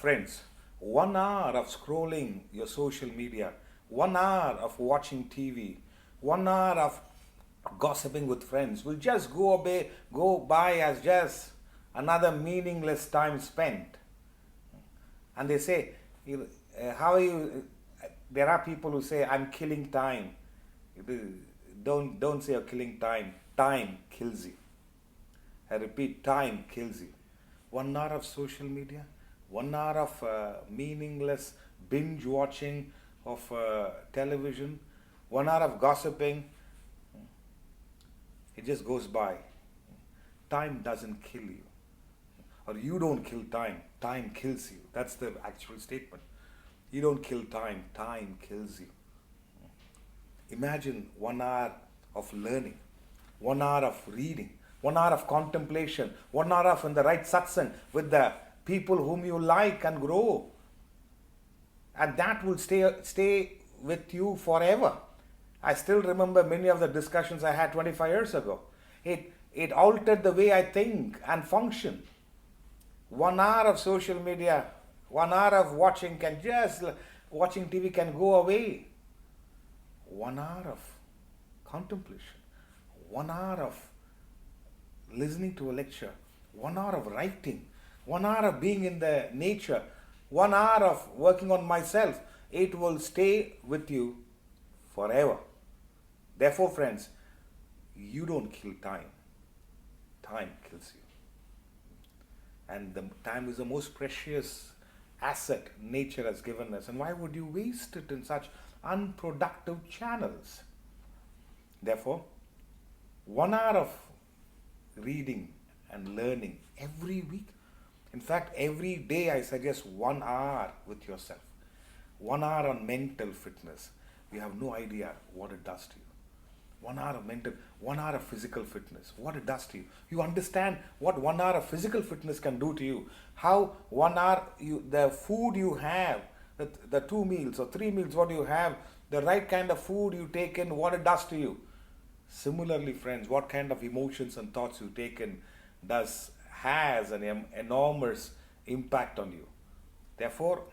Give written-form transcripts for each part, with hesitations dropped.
Friends, 1 hour of scrolling your social media, 1 hour of watching TV, 1 hour of gossiping with friends will just go by as just another meaningless time spent. And they say, how are you? There are people who say, I'm killing time. Don't say you're killing time. Time kills you. I repeat, time kills you. 1 hour of social media, 1 hour of meaningless binge watching of television, 1 hour of gossiping, it just goes by. Time doesn't kill you. Or you don't kill time, time kills you. That's the actual statement. You don't kill time, time kills you. Imagine 1 hour of learning, 1 hour of reading, 1 hour of contemplation, 1 hour of in the right satsang with the people whom you like and grow. And that will stay with you forever. I still remember many of the discussions I had 25 years ago. It altered the way I think and function. 1 hour of social media, 1 hour of watching TV can go away. 1 hour of contemplation, 1 hour of listening to a lecture, 1 hour of writing, 1 hour of being in the nature, 1 hour of working on myself, it will stay with you forever. Therefore, friends, you don't kill time. Time kills you. And the time is the most precious asset nature has given us. And why would you waste it in such unproductive channels? Therefore, 1 hour of reading and learning every week. In fact, every day I suggest 1 hour with yourself. 1 hour on mental fitness. You have no idea what it does to you. 1 hour of mental, 1 hour of physical fitness, what it does to you. You understand what 1 hour of physical fitness can do to you. How 1 hour, the food you have, the 2 meals or 3 meals, what you have, the right kind of food you take in, what it does to you. Similarly, friends, what kind of emotions and thoughts you take in has an enormous impact on you. Therefore,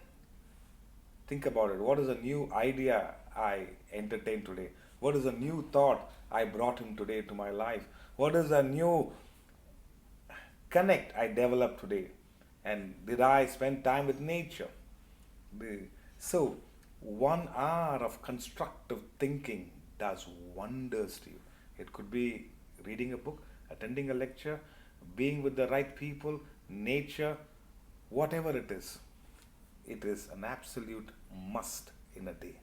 think about it. What is a new idea I entertained today? What is a new thought I brought in today to my life? What is a new connect I developed today? And did I spend time with nature? So, 1 hour of constructive thinking does wonders to you. It could be reading a book, attending a lecture, being with the right people, nature, whatever it is. It is an absolute must in a day.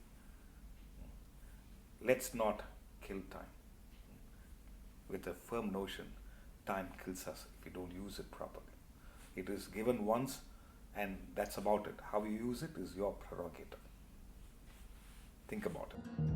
Let's not kill time. With a firm notion, time kills us if we don't use it properly. It is given once and that's about it. How you use it is your prerogative. Think about it.